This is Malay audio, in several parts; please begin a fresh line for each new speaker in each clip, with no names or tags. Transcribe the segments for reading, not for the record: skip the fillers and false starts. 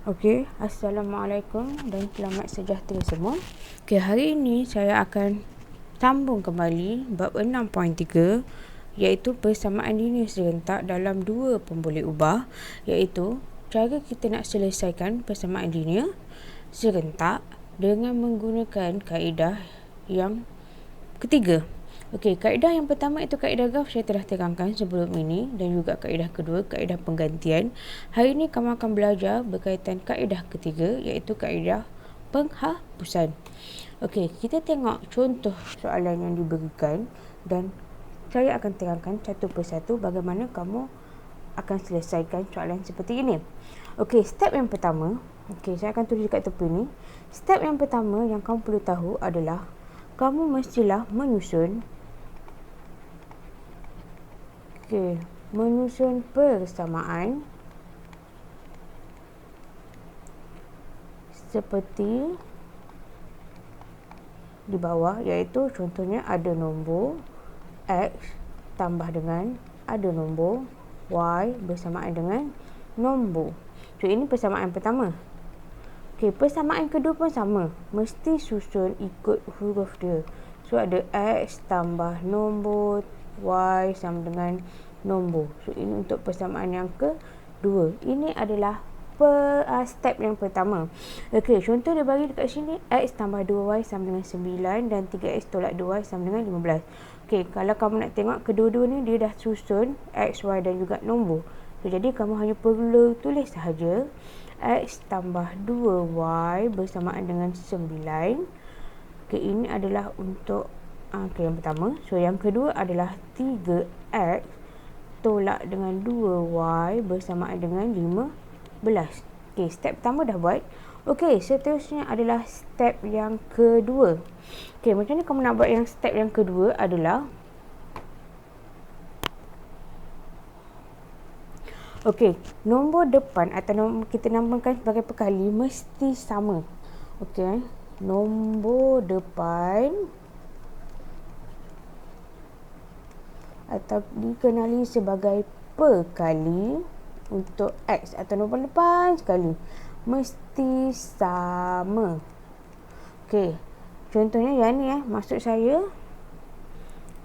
Okey, Assalamualaikum dan selamat sejahtera semua. Okey, hari ini saya akan sambung kembali bab 6.3 iaitu persamaan linear serentak dalam dua pemboleh ubah, iaitu cara kita nak selesaikan persamaan linear serentak dengan menggunakan kaedah yang ketiga. Okey, kaedah yang pertama itu kaedah graf saya telah terangkan sebelum ini, dan juga kaedah kedua, kaedah penggantian. Hari ini kamu akan belajar berkaitan kaedah ketiga, iaitu kaedah penghapusan. Okey, kita tengok contoh soalan yang diberikan dan saya akan terangkan satu persatu bagaimana kamu akan selesaikan soalan seperti ini. Okey, step yang pertama, saya akan tulis dekat tepi ni. Step yang pertama yang kamu perlu tahu adalah kamu mestilah menyusun persamaan seperti di bawah, iaitu contohnya ada nombor X tambah dengan ada nombor Y bersamaan dengan nombor. So, ini persamaan pertama. Okey, persamaan kedua pun sama. Mesti susun ikut huruf dia. So, ada X tambah nombor Y sama dengan nombor. So, ini untuk persamaan yang kedua. Ini adalah step yang pertama. Okey, contoh dia bagi dekat sini, X tambah 2Y sama dengan 9 dan 3X tolak 2Y sama dengan 15. Okey, kalau kamu nak tengok kedua-dua ni dia dah susun X, Y dan juga nombor. So, jadi kamu hanya perlu tulis sahaja X tambah 2Y bersamaan dengan 9. Okey, ini adalah untuk yang pertama. So, yang kedua adalah 3X tolak dengan 2Y bersamaan dengan 15. Okey, step pertama dah buat. Okey, seterusnya adalah step yang kedua. Okey, macam ni kamu nak buat yang step yang kedua adalah okey, nombor depan atau nombor kita namakan sebagai pekali mesti sama. Okey, nombor depan atau dikenali sebagai pekali untuk X atau nombor depan sekali mesti sama. Okey, contohnya yang ni maksud saya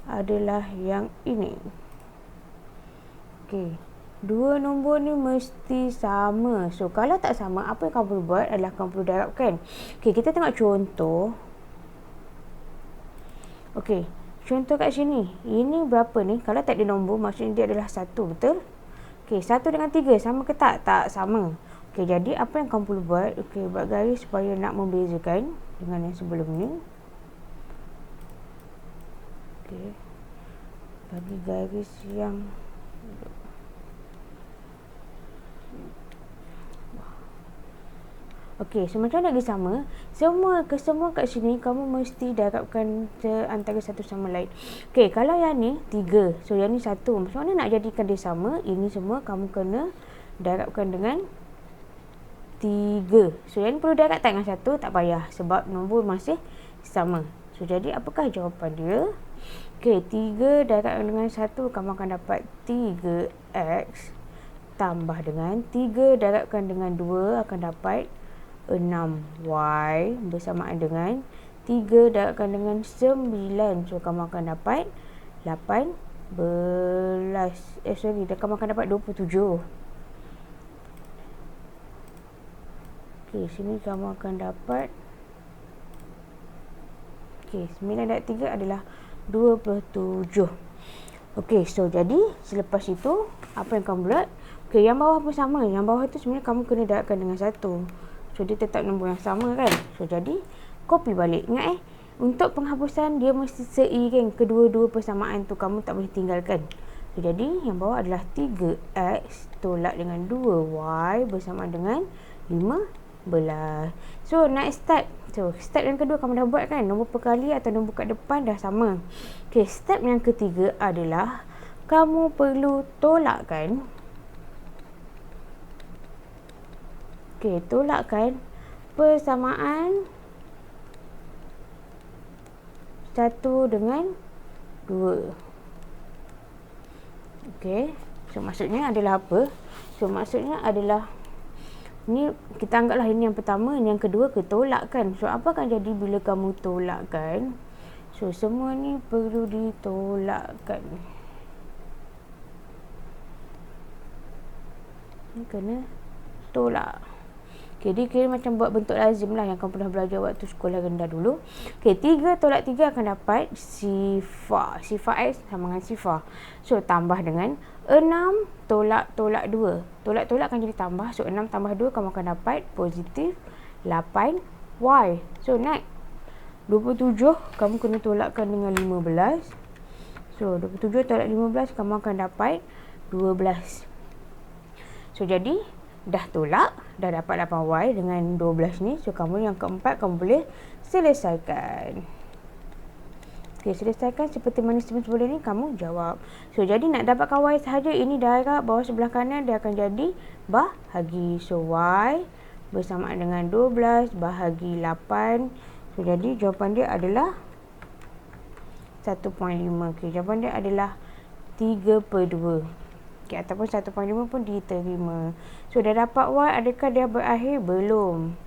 adalah yang ini. Okey, dua nombor ni mesti sama. So, kalau tak sama, apa yang kamu perlu buat adalah kamu perlu darabkan. Okey, kita tengok contoh. Okey, contoh kat sini. Ini berapa ni? Kalau tak ada nombor, maksudnya dia adalah 1, betul? Okey, 1 dengan 3 sama ke tak? Tak sama. Okey, jadi apa yang kamu perlu buat? Okey, buat garis supaya nak membezakan dengan yang sebelum ni. Okey, bagi garis yang okey, so macam lagi sama. Semua kat sini kamu mesti darabkan antara satu sama lain. Okey, kalau yang ni 3, so yang ni 1. Macam mana nak jadikan dia sama? Ini semua kamu kena darabkan dengan 3. So, yang ni perlu darab tak dengan 1? Tak payah sebab nombor masih sama. So, jadi apakah jawapan dia? Okey, 3 darab dengan 1 kamu akan dapat 3X tambah dengan 3 darabkan dengan 2 akan dapat 6Y bersamaan dengan 3 darabkan dengan 9. So, kamu akan dapat 18. Kamu akan dapat 27. Okey, sini kamu akan dapat 9 darab 3 adalah 27. Okey, so jadi selepas itu apa yang kamu buat? Okey, yang bawah pun sama. Yang bawah tu sebenarnya kamu kena darabkan dengan 1. So, dia tetap nombor yang sama kan? So, jadi copy balik. Ingat untuk penghapusan dia mesti seiring kedua-dua persamaan tu, kamu tak boleh tinggalkan. So, jadi yang bawah adalah 3X tolak dengan 2Y bersamaan dengan 15. So, next step. So, step yang kedua kamu dah buat kan? Nombor perkali atau nombor kat depan dah sama. Okey, step yang ketiga adalah kamu perlu tolakkan. Okey, tolakkan persamaan 1 dengan 2. Okey, so maksudnya adalah apa? So, maksudnya adalah Ni kita anggaplah ini yang pertama, yang kedua ketolakkan. So apa akan jadi bila kamu tolakkan? So semua ni perlu ditolakkan. Ni kena tolak. Okay, dia kira macam buat bentuk lazim lah yang kamu pernah belajar waktu sekolah rendah dulu. Okay, 3 tolak 3 akan dapat sifar. Sifar X sama dengan sifar. So, tambah dengan 6 tolak 2. Tolak akan jadi tambah. So, 6 tambah 2 kamu akan dapat positif 8Y. So, next. 27 kamu kena tolakkan dengan 15. So, 27 tolak 15 kamu akan dapat 12. So, jadi dah tolak, dah dapat 8Y dengan 12 ni. So, kamu yang keempat, kamu boleh selesaikan. Okay, selesaikan seperti mana sebelum ni kamu jawab. So, jadi nak dapatkan Y sahaja, ini darab bawah sebelah kanan, dia akan jadi bahagi. So, Y bersamaan dengan 12 bahagi 8. So, jadi jawapan dia adalah 1.5. Okay, jawapan dia adalah 3/2. Okay, ataupun 1.5 pun diterima. So, dah dapat Y, adakah dia berakhir? Belum.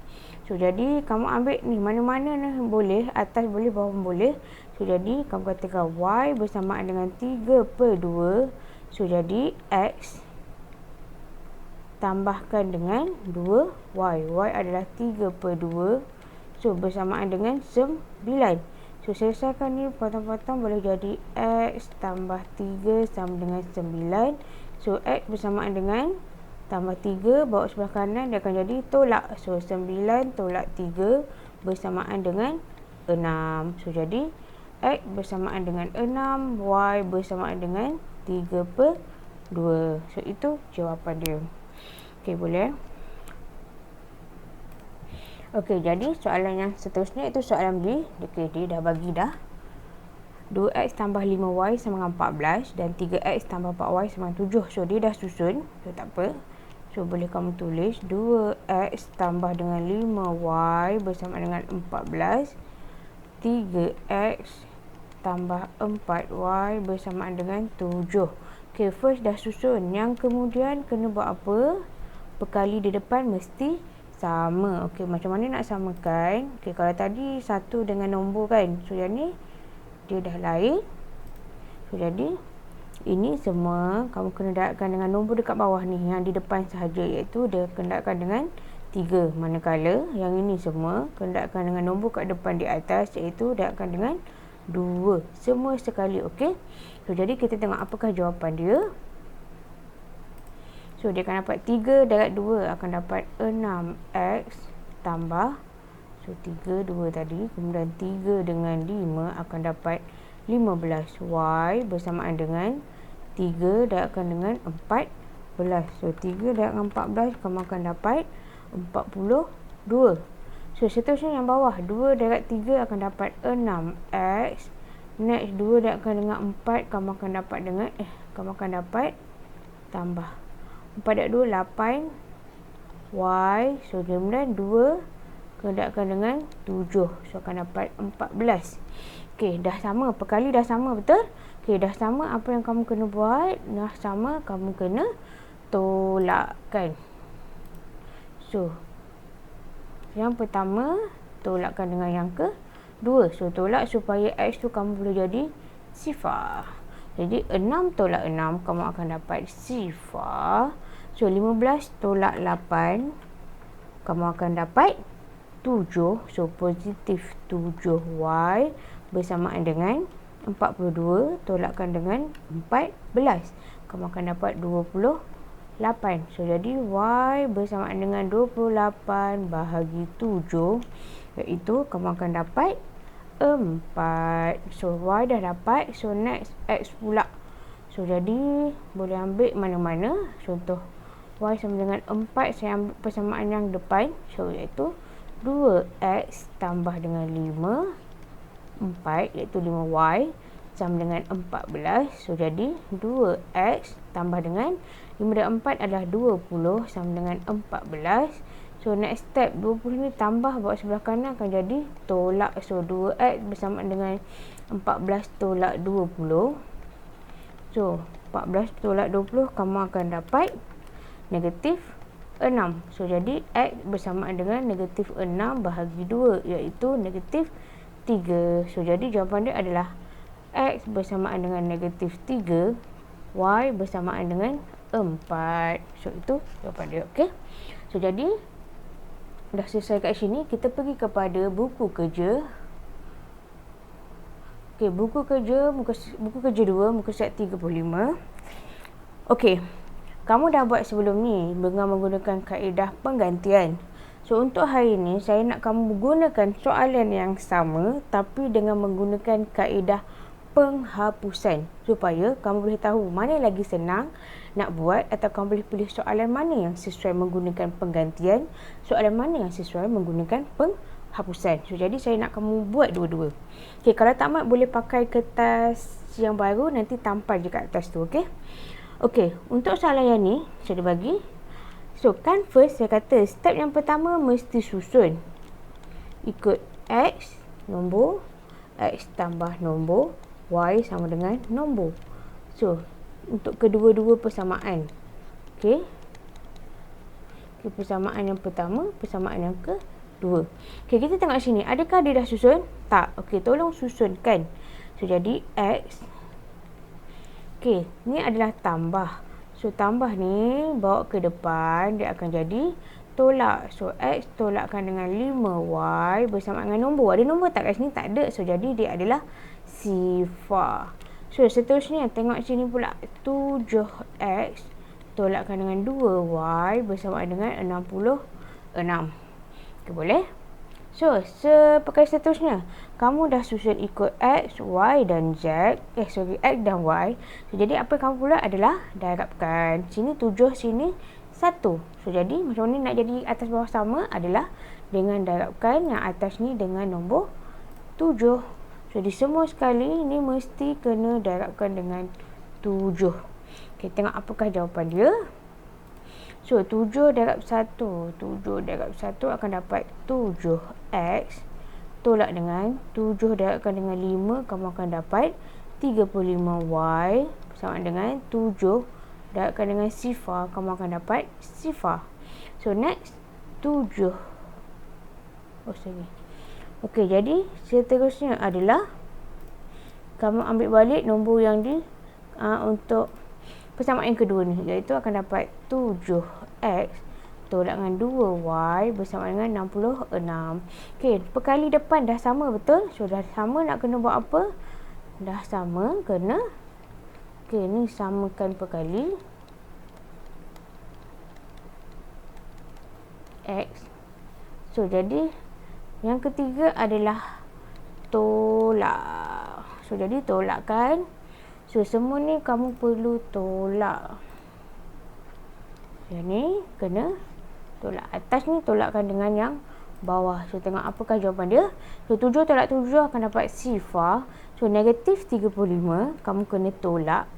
So, jadi kamu ambil ni, mana-mana ni boleh, atas boleh, bawah boleh. So, jadi kamu katakan Y bersamaan dengan 3/2. So, jadi X tambahkan dengan 2Y. Y adalah 3/2. So, bersamaan dengan 9. So, selesaikan ni, potong-potong boleh jadi X tambah 3 sama dengan 9. So, X bersamaan dengan tambah 3, bawa sebelah kanan, dia akan jadi tolak. So, 9 tolak 3 bersamaan dengan 6. So, jadi X bersamaan dengan 6, Y bersamaan dengan 3/2. So, itu jawapan dia. Okey, boleh? Okey, jadi soalan yang seterusnya itu soalan B. Okey, dia dah bagi dah. 2X tambah 5Y sama dengan 14 dan 3X tambah 4Y sama dengan 7. So, dia dah susun. So, tak apa. So, boleh kamu tulis 2X tambah dengan 5Y bersama dengan 14. 3X tambah 4Y bersamaan dengan 7. Okay, first dah susun. Yang kemudian kena buat apa? Perkali di depan mesti sama. Okay, macam mana nak samakan? Okay, kalau tadi satu dengan nombor kan. So, yang ni dia dah lain. So, jadi ini semua kamu kena darabkan dengan nombor dekat bawah ni, yang di depan sahaja, iaitu dia kena darabkan dengan 3. Manakala yang ini semua kena darabkan dengan nombor kat depan di atas, iaitu darabkan dengan 2. Semua sekali, okey. So, jadi kita tengok apakah jawapan dia. So, dia akan dapat 3 darab 2 akan dapat 6X tambah, so 3, 2 tadi. Kemudian 3 dengan 5 akan dapat 15Y bersamaan dengan 3 darabkan dengan 14. So, 3 darab dengan 14 kamu akan dapat 42. So, seterusnya yang bawah, 2 darab 3 akan dapat 6X. Next, 2 darabkan dengan 4 kamu akan dapat dengan kamu akan dapat tambah 4 darab 2 8Y. So, kemudian 2 darabkan dengan 7. So, akan dapat 14. Okey, dah sama. Perkali dah sama, betul? Okey, dah sama. Apa yang kamu kena buat? Dah sama, kamu kena tolakkan. So, yang pertama, tolakkan dengan yang kedua. So, tolak supaya X tu kamu boleh jadi sifar. Jadi, 6 tolak 6, kamu akan dapat sifar. So, 15 tolak 8, kamu akan dapat 7. So, positif 7Y bersamaan dengan 42 tolakkan dengan 14. Kamu akan dapat 28. So, jadi Y bersamaan dengan 28 bahagi 7, iaitu kamu akan dapat 4. So, Y dah dapat. So, next X pula. So, jadi boleh ambil mana-mana. Contoh Y sama dengan 4, saya ambil persamaan yang depan. So, iaitu 2X tambah dengan 5, 4, iaitu 5Y sama dengan 14. So, jadi 2X tambah dengan 5 dan 4 adalah 20 sama dengan 14. So, next step, 20 ni tambah bawah sebelah kanan akan jadi tolak. So, 2X bersama dengan 14 tolak 20. So, 14 tolak 20 kamu akan dapat negatif 6. So, jadi X bersamaan dengan negatif 6 bahagi 2, iaitu negatif 3. So, jadi jawapan dia adalah X bersamaan dengan negatif 3, Y bersamaan dengan 4. So, itu jawapan dia. Okey. So, jadi dah selesai kat sini. Kita pergi kepada buku kerja. Okey, buku kerja 2, muka surat 35. Okey. Kamu dah buat sebelum ni dengan menggunakan kaedah penggantian. So, untuk hari ni saya nak kamu gunakan soalan yang sama tapi dengan menggunakan kaedah penghapusan supaya kamu boleh tahu mana lagi senang nak buat, atau kamu boleh pilih soalan mana yang sesuai menggunakan penggantian, soalan mana yang sesuai menggunakan penghapusan. So, jadi saya nak kamu buat dua-dua. Okey, kalau tak mak boleh pakai kertas yang baru, nanti tampal je kat atas tu. Okey. Okey, untuk soalan yang ni saya dah bagi. So, kan first saya kata step yang pertama mesti susun. Ikut X nombor, X tambah nombor, Y sama dengan nombor. So, untuk kedua-dua persamaan. Okey. Okay, persamaan yang pertama, persamaan yang kedua. Okey, kita tengok sini. Adakah dia dah susun? Tak. Okey, tolong susunkan. So, jadi X. Okey, ni adalah tambah. So, tambah ni bawa ke depan, dia akan jadi tolak. So, X tolakkan dengan 5Y bersama dengan nombor. Ada nombor tak kat sini? Tak ada. So, jadi dia adalah sifar. So, seterusnya tengok sini pula. 7X tolakkan dengan 2Y bersama dengan 66. Okay, boleh? So, seterusnya kamu dah susun ikut X, Y dan Z. X dan Y. So, jadi apa yang kamu pula adalah darabkan. Sini 7, sini 1. So, jadi macam mana nak jadi atas bawah sama adalah dengan darabkan yang atas ni dengan nombor 7. So, di semua sekali ni mesti kena darabkan dengan 7. Okay, tengok apakah jawapan dia. So, 7 darab 1. 7 darab 1 akan dapat 7X. Tolak dengan 7 darabkan dengan 5. Kamu akan dapat 35Y. Bersama dengan 7 darabkan dengan sifar. Kamu akan dapat sifar. So, next 7. Oh, sorry. Okey, jadi seterusnya adalah kamu ambil balik nombor yang untuk persamaan yang kedua ni, iaitu akan dapat 7X tolak dengan 2Y bersama dengan 66. Okey, perkali depan dah sama, betul? So, dah sama, nak kena buat apa? Dah sama, kena. Okey, ni samakan perkali X. So, jadi yang ketiga adalah tolak. So, jadi tolakkan. So, semua ni kamu perlu tolak. Yang ni kena tolak. Atas ni tolakkan dengan yang bawah. So, tengok apakah jawapan dia. So, 7 tolak 7 akan dapat sifar. So, negatif 35 kamu kena tolak.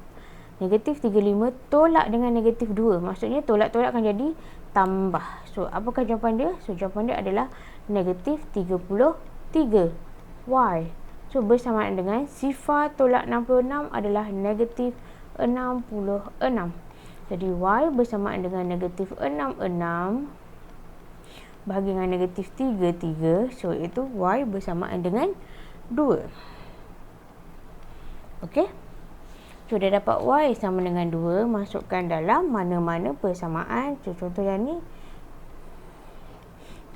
Negatif 35 tolak dengan negatif 2. Maksudnya tolak-tolak akan jadi tambah. So, apakah jawapan dia? So, jawapan dia adalah negatif 33Y. So, bersamaan dengan sifar tolak 66 adalah negatif 66. Jadi, Y bersamaan dengan negatif 66 bahagi dengan negatif 33. So, iaitu Y bersamaan dengan 2. Okey. So, dah dapat Y sama dengan 2. Masukkan dalam mana-mana persamaan. So, contoh yang ni.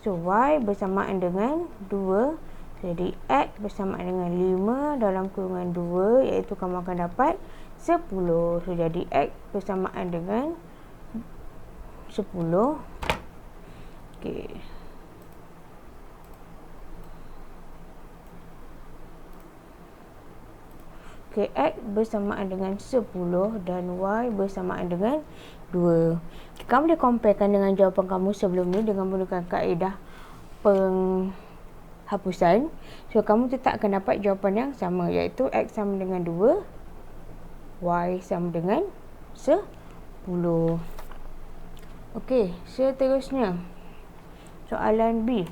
So, Y bersamaan dengan 2. Jadi, X bersamaan dengan 5 dalam kurungan 2. Iaitu kamu akan dapat 10. So, jadi X bersamaan dengan 10. Okey. Okey, X bersamaan dengan 10 dan Y bersamaan dengan 2. Kamu boleh comparekan dengan jawapan kamu sebelum ni dengan menggunakan kaedah penghapusan. So, kamu tetap akan dapat jawapan yang sama, iaitu X sama dengan 2, Y sama dengan 10. Okey, seterusnya soalan B.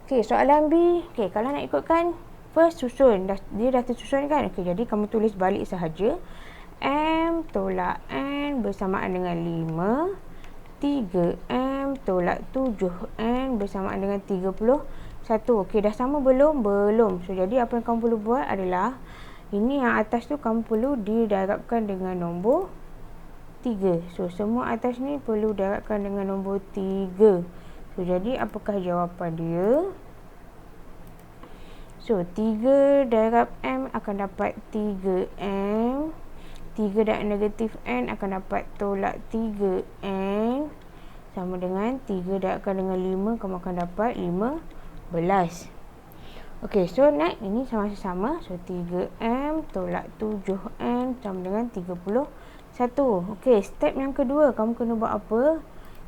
Okey, soalan B. Okey, kalau nak ikutkan first susun, dia dah tersusun kan? Okey, jadi kamu tulis balik sahaja. M tolak N bersamaan dengan 5 3M tolak 7N bersamaan dengan 31. Okey, dah sama belum? Belum. So, jadi apa yang kamu perlu buat adalah ini yang atas tu kamu perlu didarabkan dengan nombor 3. So, semua atas ni perlu darabkan dengan nombor 3. So, jadi apakah jawapan dia? So, 3 darab M akan dapat 3M. 3 darab negatif N akan dapat tolak 3N. Sama dengan 3 darabkan dengan 5, kamu akan dapat 15. Okey, so next ini sama-sama. So, 3M tolak 7N sama dengan 31. Okey, step yang kedua, kamu kena buat apa?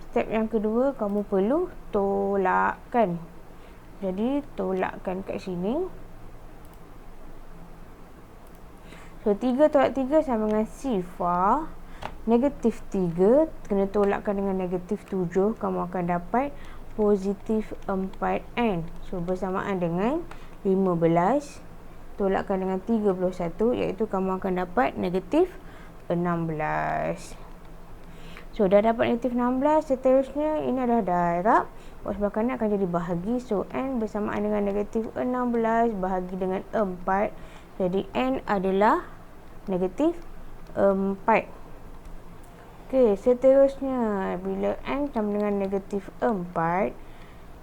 Step yang kedua, kamu perlu tolakkan. Jadi, tolakkan kat sini. So, 3 tolak 3 sama dengan sifar. Negatif 3, kena tolakkan dengan negatif 7. Kamu akan dapat positif 4N. So, bersamaan dengan 15. Tolakkan dengan 31, iaitu kamu akan dapat negatif 16. So, dah dapat negatif 16. Seterusnya, ini adalah darab. Buat sebelah kanan akan jadi bahagi. So, N bersamaan dengan negatif 16 bahagi dengan 4. Jadi, N adalah negatif 4. Okey, seterusnya, bila N sama dengan negatif 4,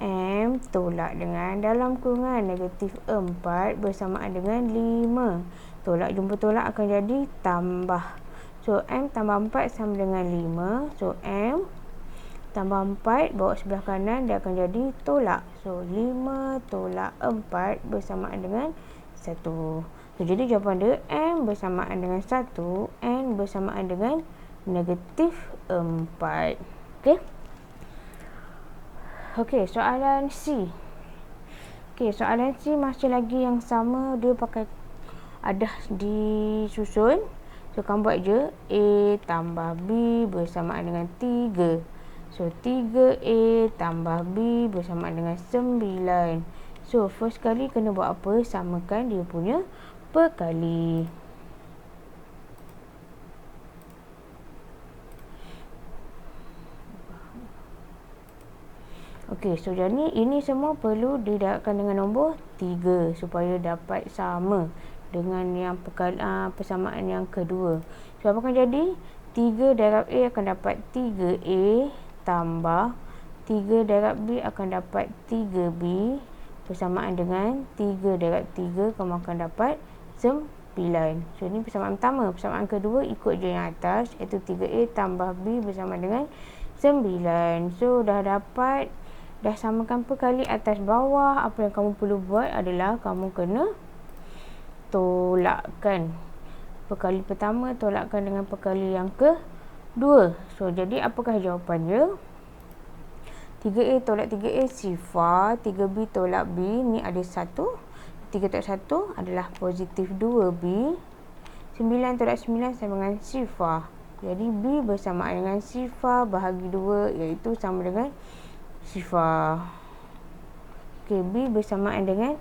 M tolak dengan dalam kurungan negatif 4 bersamaan dengan 5. Tolak jumpa tolak akan jadi tambah. So, M tambah 4 sama dengan 5. So, M tambah 4 bawa sebelah kanan, dia akan jadi tolak. So, 5 tolak 4 bersamaan dengan 1. So, jadi jawapan dia M bersamaan dengan 1, N bersamaan dengan negatif 4. Okey. Okey, soalan C. Okey, soalan C masih lagi yang sama. Dia pakai adah disusun. So, kamu buat je A tambah B bersamaan dengan 3. So, 3A tambah B bersamaan dengan 9. So, first kali kena buat apa? Samakan dia punya perkali. Okey, so jadi ini semua perlu didarabkan dengan nombor 3 supaya dapat sama dengan yang persamaan yang kedua. So, apa akan jadi? 3 darab A akan dapat 3A tambah 3 darab B akan dapat 3B bersamaan dengan 3 darab 3, kamu akan dapat 9. So, ini persamaan pertama. Persamaan kedua ikut je yang atas, iaitu 3A tambah B bersama dengan 9. So, dah samakan perkali atas bawah. Apa yang kamu perlu buat adalah kamu kena tolakkan. Perkali pertama tolakkan dengan perkali yang kedua. So, jadi apakah jawapannya? 3A tolak 3A sifar. 3B tolak B, ni ada 1. 3 tolak 1 adalah positif 2B. 9 tolak 9 sama dengan sifar. Jadi, B bersamaan dengan sifar bahagi 2, iaitu sama dengan sifar. Okey, B bersamaan dengan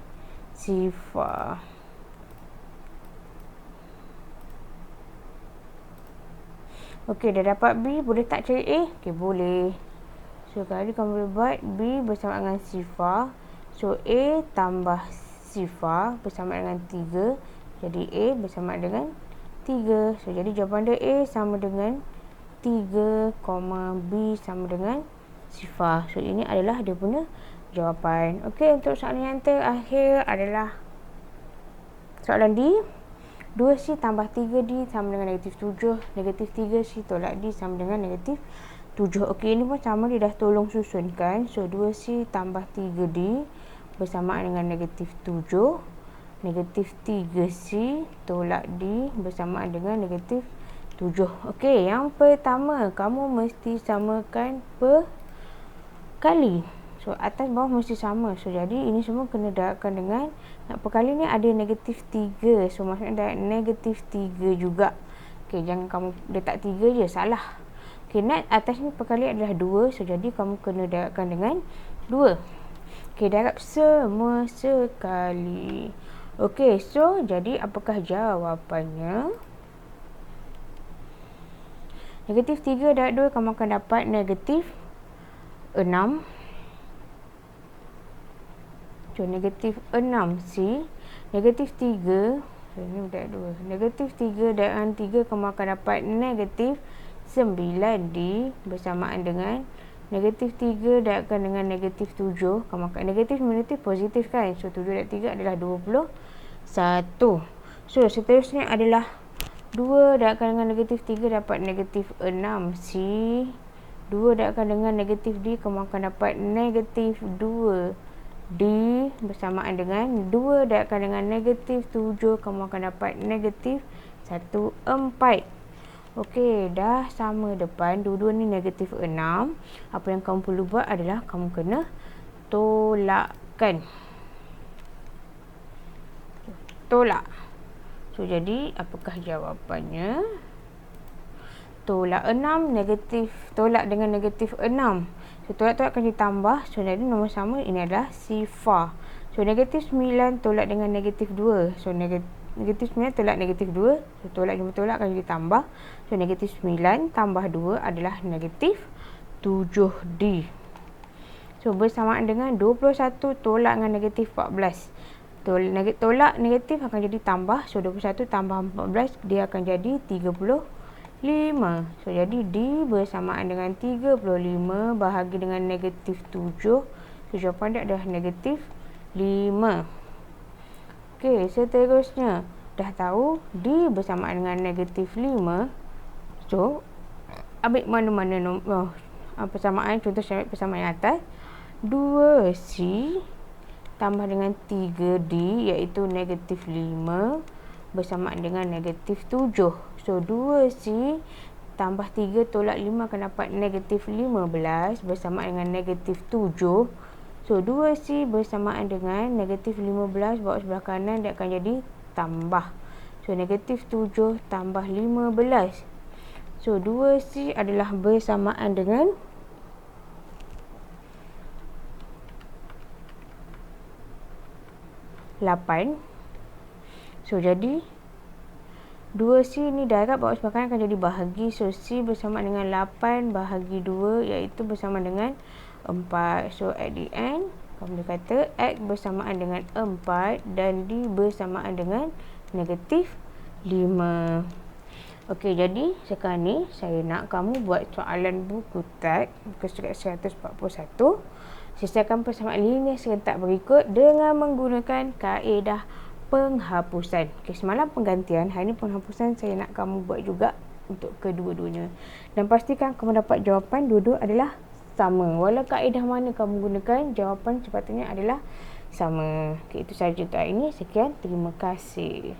sifar. Okey, dah dapat B, boleh tak cari A? Okey, boleh. So, kali kamu boleh buat B bersama dengan sifar. So, A tambah sifar bersama dengan 3. Jadi, A bersama dengan 3. So, jadi jawapan dia A sama dengan 3, B sama dengan sifar. So, ini adalah dia punya jawapan. Okey, untuk soalan yang terakhir adalah soalan D. 2C tambah 3D sama dengan negatif 7. Negatif 3C tolak D sama dengan negatif 7. Okey, ini pun sama, dia dah tolong susunkan. So, 2C tambah 3D bersamaan dengan negatif 7. Negatif 3C tolak D bersamaan dengan negatif 7. Okey, yang pertama, kamu mesti samakan perkali. So, atas bawah mesti sama. So, jadi ini semua kena darabkan dengan, perkali ni ada negatif 3. So, maksudnya ada negatif 3 juga. Okey, jangan kamu letak 3 je, salah. Okey, next atas ni perkali adalah 2. So, jadi kamu kena darabkan dengan 2. Okey, darab semua sekali. Okey, so jadi apakah jawapannya? Negatif 3 darab 2 kamu akan dapat negatif 6. So, negatif 6C. Negatif 3. Ini darab 2. Negatif 3 darab 3 kamu akan dapat negatif 9D bersamaan dengan negatif 3 darabkan dengan negatif 7. Kamu akan negatif positif kan. So 7 darab 3 adalah 21. So seterusnya adalah 2 darabkan dengan negatif 3 dapat negatif 6C. 2 darabkan dengan negatif D, kamu akan dapat negatif 2D bersamaan dengan 2 darabkan dengan negatif 7, kamu akan dapat negatif 14. Okey, dah sama depan. Dua-dua ni negatif 6. Apa yang kamu perlu buat adalah kamu kena tolakkan. Tolak. So, jadi apakah jawapannya? Tolak 6 negatif. Tolak dengan negatif 6. So, tolak-tolak akan ditambah. So, jadi nombor sama ini adalah sifar. So, negatif 9 tolak dengan negatif 2. So, negatif 9 tolak negatif 2. So, tolak jumpa tolak akan ditambah. So, negatif 9 tambah 2 adalah negatif 7D. So, bersamaan dengan 21 tolak dengan negatif 14. Tolak negatif akan jadi tambah. So, 21 tambah 14, dia akan jadi 35. So, jadi D bersamaan dengan 35 bahagi dengan negatif 7. So, jawapan dia adalah negatif 5. Okey, seterusnya dah tahu D bersamaan dengan negatif 5. So, ambil mana-mana persamaan. Contoh saya ambil persamaan yang atas. 2C tambah dengan 3D iaitu negatif 5 bersamaan dengan negatif 7. So, 2C tambah 3 tolak 5 akan dapat negatif 15 bersamaan dengan negatif 7. So, 2C bersamaan dengan negatif 15 bawa sebelah kanan, dia akan jadi tambah. So, negatif 7 tambah 15. So, 2C adalah bersamaan dengan 8. So, jadi 2C ni darab bawa sebelah kanan akan jadi bahagi. So, C bersama dengan 8 bahagi 2 iaitu bersama dengan 4. So, at the end, kamu boleh kata X bersamaan dengan 4 dan D bersamaan dengan negatif 5. Okey, jadi sekarang ni saya nak kamu buat soalan buku teks muka surat 141. Selesaikan persamaan linear serentak berikut dengan menggunakan kaedah penghapusan. Okey, semalam penggantian, hari ni penghapusan saya nak kamu buat juga untuk kedua-duanya. Dan pastikan kamu dapat jawapan dua-dua adalah sama. Walau kaedah mana kamu gunakan, jawapan sepatutnya adalah sama. Okey, itu sahaja untuk hari ini. Sekian, terima kasih.